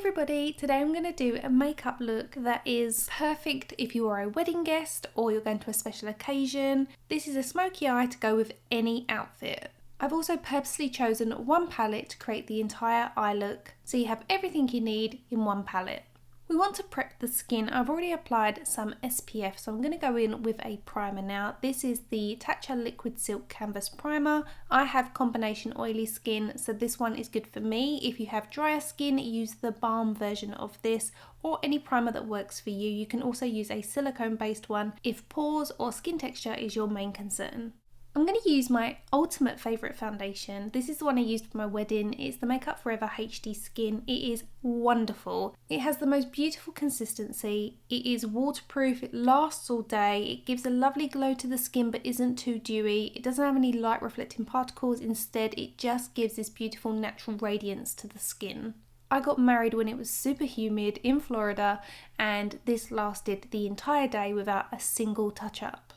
everybody, today I'm going to do a makeup look that is perfect if you are a wedding guest or you're going to a special occasion. This is a smoky eye to go with any outfit. I've also purposely chosen one palette to create the entire eye look, so you have everything you need in one palette. We want to prep the skin. I've already applied some SPF, so I'm going to go in with a primer now. This is the Tatcha Liquid Silk Canvas Primer. I have combination oily skin, so this one is good for me. If you have drier skin, use the balm version of this or any primer that works for you. You can also use a silicone based one if pores or skin texture is your main concern. I'm going to use my ultimate favourite foundation. This is the one I used for my wedding. It's the Makeup Forever HD Skin. It is wonderful. It has the most beautiful consistency. It is waterproof. It lasts all day. It gives a lovely glow to the skin but isn't too dewy. It doesn't have any light reflecting particles. Instead, it just gives this beautiful natural radiance to the skin. I got married when it was super humid in Florida, and this lasted the entire day without a single touch up.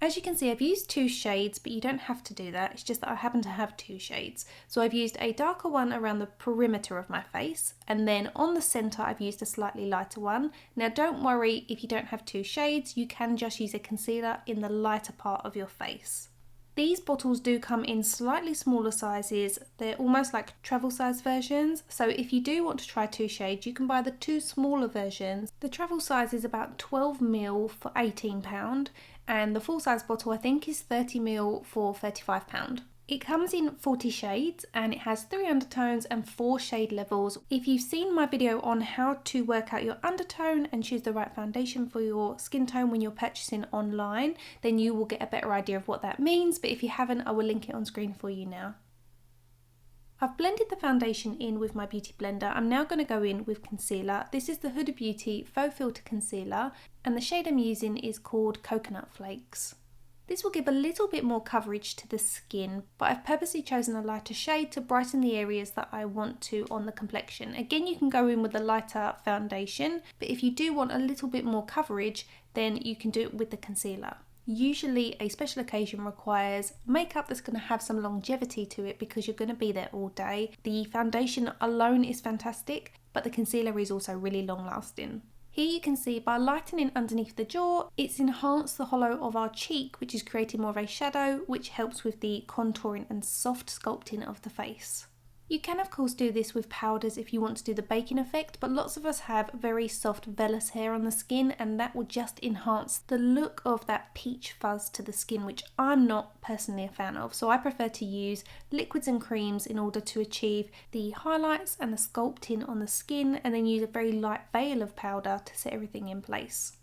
As you can see, I've used two shades, but you don't have to do that. It's just that I happen to have two shades. So I've used a darker one around the perimeter of my face, and then on the centre I've used a slightly lighter one. Now don't worry if you don't have two shades, you can just use a concealer in the lighter part of your face. These bottles do come in slightly smaller sizes. They're almost like travel size versions. So if you do want to try two shades, you can buy the two smaller versions. The travel size is about 12ml for £18. And the full size bottle I think is 30ml for £35. It comes in 40 shades and it has 3 undertones and 4 shade levels. If you've seen my video on how to work out your undertone and choose the right foundation for your skin tone when you're purchasing online, then you will get a better idea of what that means, but if you haven't, I will link it on screen for you now. I've blended the foundation in with my beauty blender. I'm now going to go in with concealer. This is the Huda Beauty Faux Filter Concealer, and the shade I'm using is called Coconut Flakes. This will give a little bit more coverage to the skin, but I've purposely chosen a lighter shade to brighten the areas that I want to on the complexion. Again, you can go in with a lighter foundation, but if you do want a little bit more coverage, then you can do it with the concealer. Usually a special occasion requires makeup that's going to have some longevity to it because you're going to be there all day. The foundation alone is fantastic, but the concealer is also really long lasting. Here you can see by lightening underneath the jaw, it's enhanced the hollow of our cheek, which is creating more of a shadow, which helps with the contouring and soft sculpting of the face. You can of course do this with powders if you want to do the baking effect, but lots of us have very soft vellus hair on the skin and that will just enhance the look of that peach fuzz to the skin, which I'm not personally a fan of. So I prefer to use liquids and creams in order to achieve the highlights and the sculpting on the skin, and then use a very light veil of powder to set everything in place.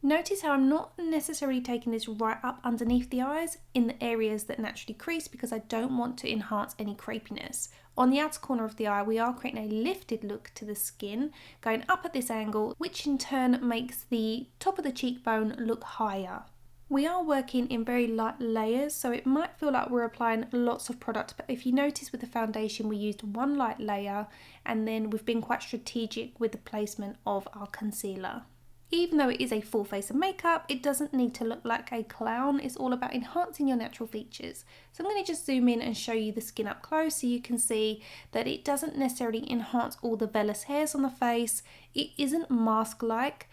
Notice how I'm not necessarily taking this right up underneath the eyes in the areas that naturally crease because I don't want to enhance any crepiness. On the outer corner of the eye, we are creating a lifted look to the skin, going up at this angle, which in turn makes the top of the cheekbone look higher. We are working in very light layers, so it might feel like we're applying lots of product, but if you notice with the foundation, we used one light layer and then we've been quite strategic with the placement of our concealer. Even though it is a full face of makeup, it doesn't need to look like a clown. It's all about enhancing your natural features. So I'm going to just zoom in and show you the skin up close so you can see that it doesn't necessarily enhance all the vellus hairs on the face. It isn't mask-like.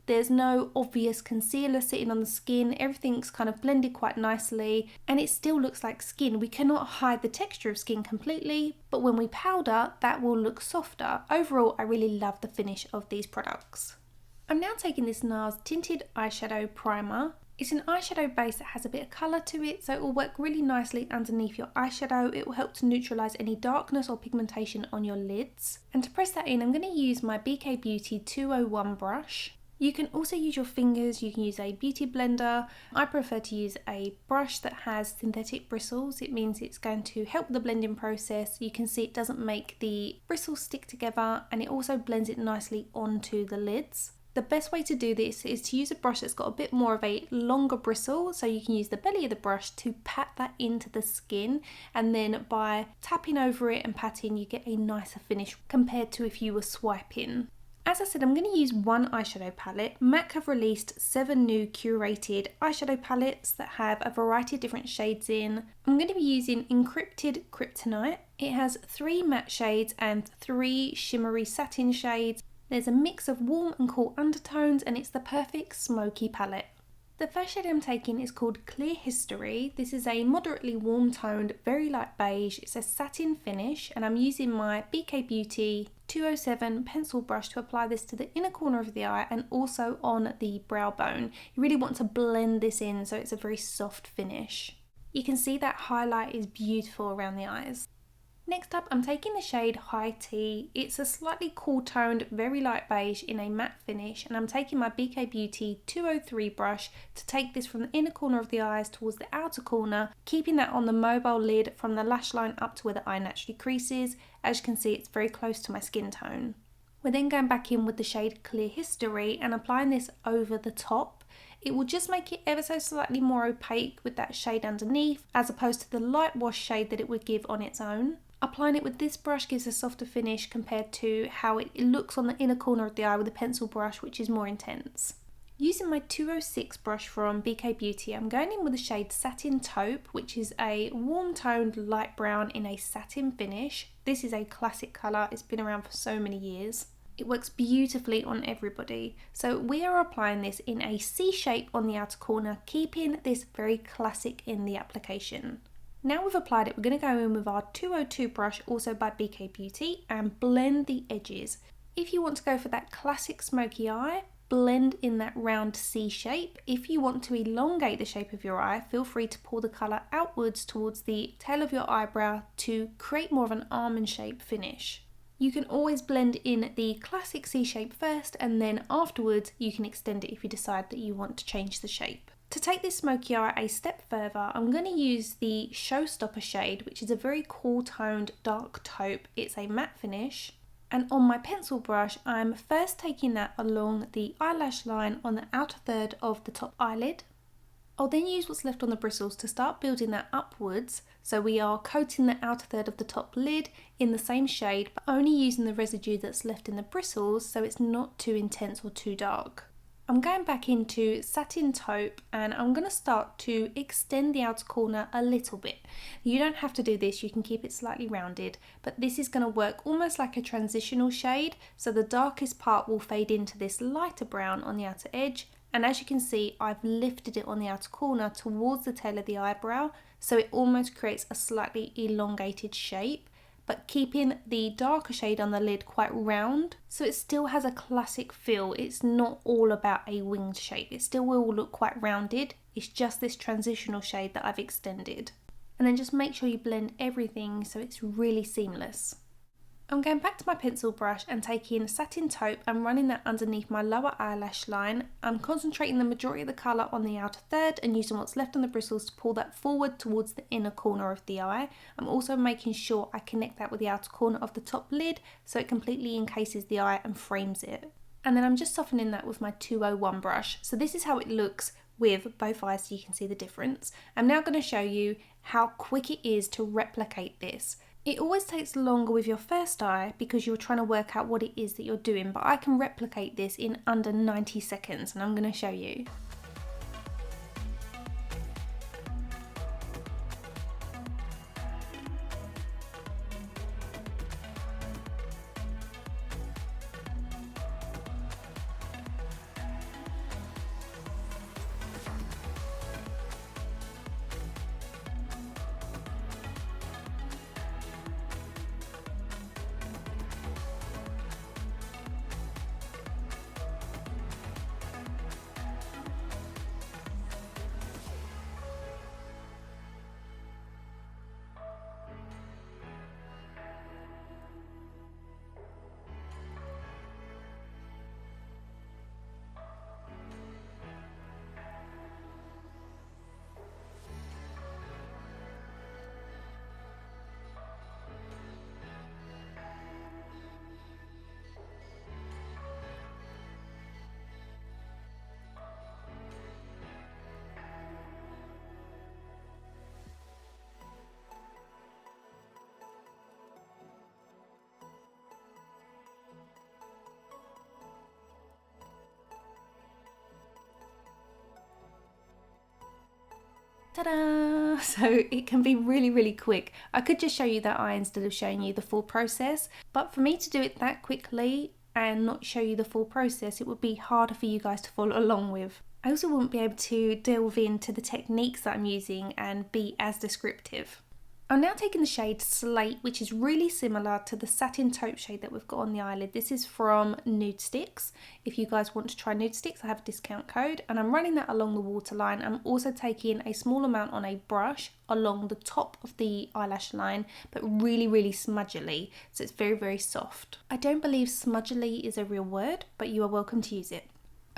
There's no obvious concealer sitting on the skin. Everything's kind of blended quite nicely and it still looks like skin. We cannot hide the texture of skin completely, but when we powder, that will look softer. Overall, I really love the finish of these products. I'm now taking this NARS Tinted Eyeshadow Primer. It's an eyeshadow base that has a bit of colour to it, so it will work really nicely underneath your eyeshadow. It will help to neutralise any darkness or pigmentation on your lids. And to press that in, I'm going to use my BK Beauty 201 brush. You can also use your fingers, you can use a beauty blender. I prefer to use a brush that has synthetic bristles. It means it's going to help the blending process. You can see it doesn't make the bristles stick together and it also blends it nicely onto the lids. The best way to do this is to use a brush that's got a bit more of a longer bristle, so you can use the belly of the brush to pat that into the skin, and then by tapping over it and patting you get a nicer finish compared to if you were swiping. As I said, I'm going to use one eyeshadow palette. MAC have released 7 new curated eyeshadow palettes that have a variety of different shades in. I'm going to be using Encrypted Kryptonite. It has 3 matte shades and 3 shimmery satin shades. There's a mix of warm and cool undertones and it's the perfect smoky palette. The first shade I'm taking is called Clear History. This is a moderately warm toned, very light beige. It's a satin finish and I'm using my BK Beauty 207 pencil brush to apply this to the inner corner of the eye and also on the brow bone. You really want to blend this in so it's a very soft finish. You can see that highlight is beautiful around the eyes. Next up, I'm taking the shade High Tea. It's a slightly cool toned, very light beige in a matte finish, and I'm taking my BK Beauty 203 brush to take this from the inner corner of the eyes towards the outer corner, keeping that on the mobile lid from the lash line up to where the eye naturally creases. As you can see, it's very close to my skin tone. We're then going back in with the shade Clear History and applying this over the top. It will just make it ever so slightly more opaque with that shade underneath, as opposed to the light wash shade that it would give on its own. Applying it with this brush gives a softer finish compared to how it looks on the inner corner of the eye with a pencil brush, which is more intense. Using my 206 brush from BK Beauty, I'm going in with the shade Satin Taupe, which is a warm toned light brown in a satin finish. This is a classic colour, it's been around for so many years. It works beautifully on everybody. So we are applying this in a C shape on the outer corner, keeping this very classic in the application. Now we've applied it, we're going to go in with our 202 brush, also by BK Beauty, and blend the edges. If you want to go for that classic smoky eye, blend in that round C shape. If you want to elongate the shape of your eye, feel free to pull the colour outwards towards the tail of your eyebrow to create more of an almond shape finish. You can always blend in the classic C shape first, and then afterwards you can extend it if you decide that you want to change the shape. To take this smoky eye a step further, I'm going to use the Showstopper shade, which is a very cool toned dark taupe. It's a matte finish. And on my pencil brush, I'm first taking that along the eyelash line on the outer third of the top eyelid. I'll then use what's left on the bristles to start building that upwards. So we are coating the outer third of the top lid in the same shade, but only using the residue that's left in the bristles so it's not too intense or too dark. I'm going back into Satin Taupe and I'm going to start to extend the outer corner a little bit. You don't have to do this, you can keep it slightly rounded, but this is going to work almost like a transitional shade, so the darkest part will fade into this lighter brown on the outer edge, and as you can see, I've lifted it on the outer corner towards the tail of the eyebrow, so it almost creates a slightly elongated shape, but keeping the darker shade on the lid quite round, so it still has a classic feel. It's not all about a winged shape, it still will look quite rounded. It's just this transitional shade that I've extended. And then just make sure you blend everything so it's really seamless. I'm going back to my pencil brush and taking Satin Taupe and running that underneath my lower eyelash line. I'm concentrating the majority of the colour on the outer third and using what's left on the bristles to pull that forward towards the inner corner of the eye. I'm also making sure I connect that with the outer corner of the top lid so it completely encases the eye and frames it. And then I'm just softening that with my 201 brush. So this is how it looks with both eyes so you can see the difference. I'm now going to show you how quick it is to replicate this. It always takes longer with your first eye because you're trying to work out what it is that you're doing, but I can replicate this in under 90 seconds and I'm going to show you. Ta-da! So it can be really, really quick. I could just show you that eye instead of showing you the full process, but for me to do it that quickly and not show you the full process, it would be harder for you guys to follow along with. I also wouldn't be able to delve into the techniques that I'm using and be as descriptive. I'm now taking the shade Slate, which is really similar to the satin taupe shade that we've got on the eyelid. This is from Nude Sticks. If you guys want to try Nude Sticks, I have a discount code, and I'm running that along the waterline. I'm also taking a small amount on a brush along the top of the eyelash line, but really, really smudgily, so it's very, very soft. I don't believe smudgily is a real word, but you are welcome to use it.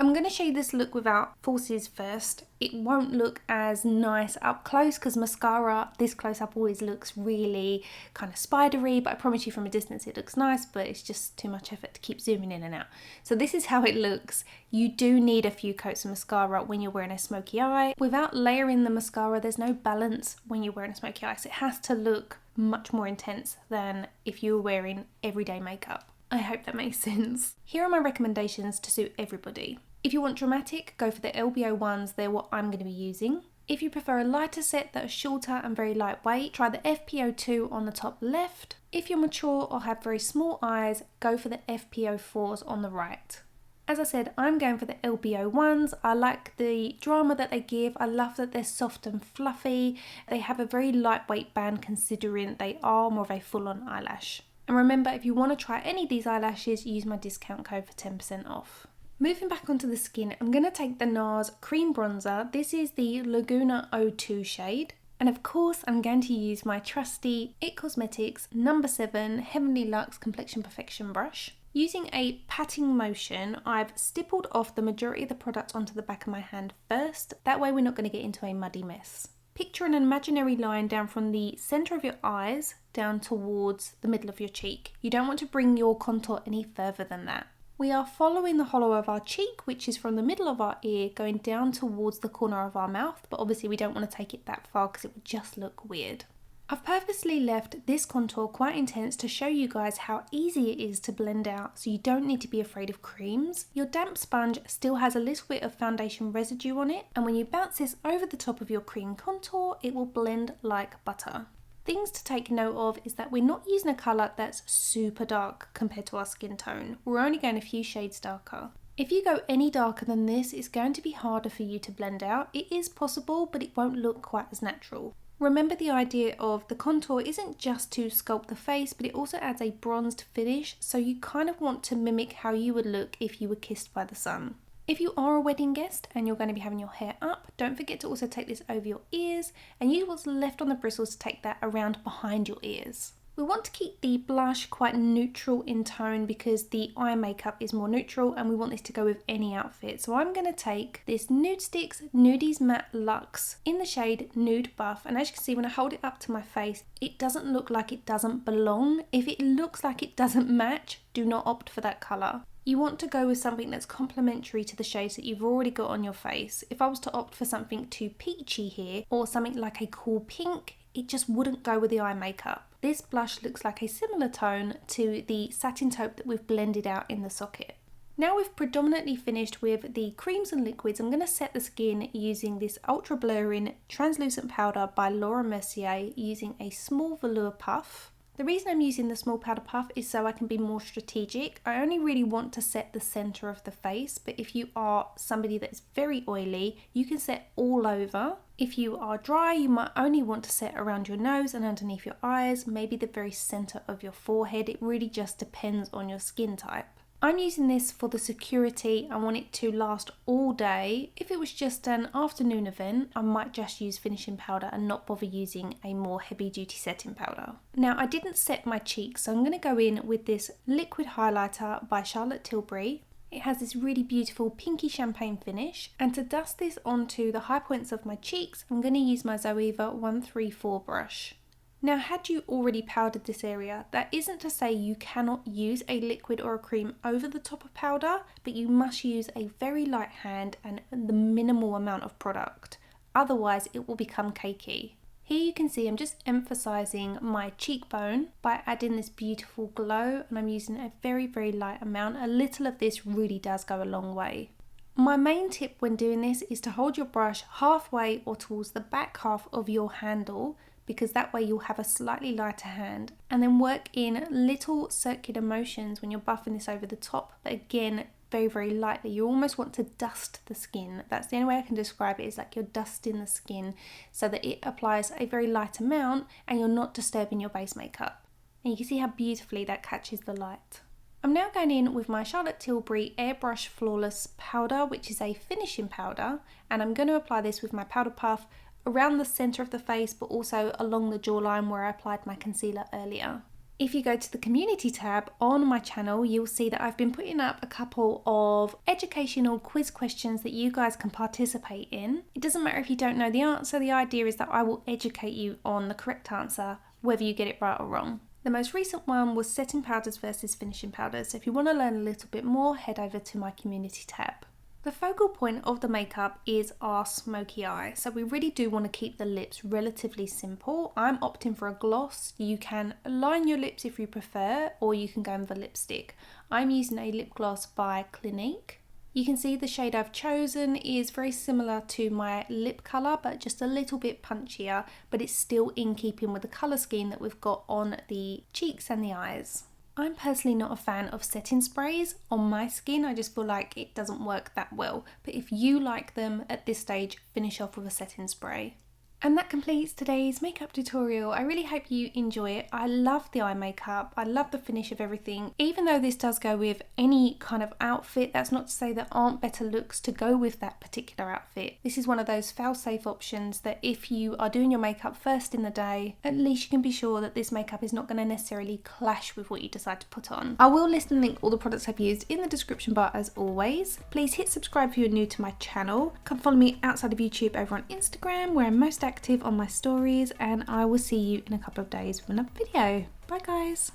I'm going to show you this look without falsies first. It won't look as nice up close because mascara this close up always looks really kind of spidery, but I promise you from a distance it looks nice, but it's just too much effort to keep zooming in and out. So this is how it looks. You do need a few coats of mascara when you're wearing a smoky eye. Without layering the mascara, there's no balance when you're wearing a smoky eye, so it has to look much more intense than if you were wearing everyday makeup. I hope that makes sense. Here are my recommendations to suit everybody. If you want dramatic, go for the LBO ones, they're what I'm going to be using. If you prefer a lighter set that are shorter and very lightweight, try the FP02 on the top left. If you're mature or have very small eyes, go for the FP04s on the right. As I said, I'm going for the LBO ones. I like the drama that they give. I love that they're soft and fluffy. They have a very lightweight band considering they are more of a full-on eyelash. And remember, if you want to try any of these eyelashes, use my discount code for 10% off. Moving back onto the skin, I'm going to take the NARS Cream Bronzer. This is the Laguna 02 shade. And of course, I'm going to use my trusty IT Cosmetics No. 7 Heavenly Luxe Complexion Perfection brush. Using a patting motion, I've stippled off the majority of the product onto the back of my hand first. That way we're not going to get into a muddy mess. Picture an imaginary line down from the centre of your eyes down towards the middle of your cheek. You don't want to bring your contour any further than that. We are following the hollow of our cheek, which is from the middle of our ear going down towards the corner of our mouth, but obviously we don't want to take it that far because it would just look weird. I've purposely left this contour quite intense to show you guys how easy it is to blend out, so you don't need to be afraid of creams. Your damp sponge still has a little bit of foundation residue on it, and when you bounce this over the top of your cream contour, it will blend like butter. Things to take note of is that we're not using a colour that's super dark compared to our skin tone. We're only going a few shades darker. If you go any darker than this, it's going to be harder for you to blend out. It is possible, but it won't look quite as natural. Remember, the idea of the contour isn't just to sculpt the face, but it also adds a bronzed finish, so you kind of want to mimic how you would look if you were kissed by the sun. If you are a wedding guest and you're going to be having your hair up, don't forget to also take this over your ears and use what's left on the bristles to take that around behind your ears. We want to keep the blush quite neutral in tone because the eye makeup is more neutral and we want this to go with any outfit. So I'm going to take this Nude Sticks Nudies Matte Luxe in the shade Nude Buff, and as you can see when I hold it up to my face, it doesn't look like it doesn't belong. If it looks like it doesn't match, do not opt for that colour. You want to go with something that's complementary to the shades that you've already got on your face. If I was to opt for something too peachy here or something like a cool pink, it just wouldn't go with the eye makeup. This blush looks like a similar tone to the satin taupe that we've blended out in the socket. Now we've predominantly finished with the creams and liquids, I'm going to set the skin using this ultra blurring translucent powder by Laura Mercier using a small velour puff. The reason I'm using the small powder puff is so I can be more strategic. I only really want to set the centre of the face, but if you are somebody that's very oily, you can set all over. If you are dry, you might only want to set around your nose and underneath your eyes, maybe the very centre of your forehead. It really just depends on your skin type. I'm using this for the security. I want it to last all day. If it was just an afternoon event, I might just use finishing powder and not bother using a more heavy duty setting powder. Now, I didn't set my cheeks, so I'm going to go in with this liquid highlighter by Charlotte Tilbury. It has this really beautiful pinky champagne finish, and to dust this onto the high points of my cheeks, I'm going to use my Zoeva 134 brush. Now, had you already powdered this area, that isn't to say you cannot use a liquid or a cream over the top of powder, but you must use a very light hand and the minimal amount of product. Otherwise, it will become cakey. Here you can see I'm just emphasising my cheekbone by adding this beautiful glow, and I'm using a very, very light amount. A little of this really does go a long way. My main tip when doing this is to hold your brush halfway or towards the back half of your handle, because that way you'll have a slightly lighter hand, and then work in little circular motions when you're buffing this over the top, but again, very, very lightly. You almost want to dust the skin. That's the only way I can describe it, is like you're dusting the skin so that it applies a very light amount and you're not disturbing your base makeup. And you can see how beautifully that catches the light. I'm now going in with my Charlotte Tilbury Airbrush Flawless Powder, which is a finishing powder, and I'm going to apply this with my powder puff around the centre of the face, but also along the jawline where I applied my concealer earlier. If you go to the community tab on my channel, you'll see that I've been putting up a couple of educational quiz questions that you guys can participate in. It doesn't matter if you don't know the answer, the idea is that I will educate you on the correct answer, whether you get it right or wrong. The most recent one was setting powders versus finishing powders, so if you want to learn a little bit more, head over to my community tab. The focal point of the makeup is our smoky eye, so we really do want to keep the lips relatively simple. I'm opting for a gloss. You can line your lips if you prefer, or you can go in with a lipstick. I'm using a lip gloss by Clinique. You can see the shade I've chosen is very similar to my lip colour, but just a little bit punchier, but it's still in keeping with the colour scheme that we've got on the cheeks and the eyes. I'm personally not a fan of setting sprays on my skin. I just feel like it doesn't work that well. But if you like them at this stage, finish off with a setting spray. And that completes today's makeup tutorial. I really hope you enjoy it. I love the eye makeup. I love the finish of everything. Even though this does go with any kind of outfit, that's not to say there aren't better looks to go with that particular outfit. This is one of those fail-safe options that if you are doing your makeup first in the day, at least you can be sure that this makeup is not going to necessarily clash with what you decide to put on. I will list and link all the products I've used in the description bar as always. Please hit subscribe if you're new to my channel. Come follow me outside of YouTube over on Instagram, where I'm most active on my stories, and I will see you in a couple of days with another video. Bye guys.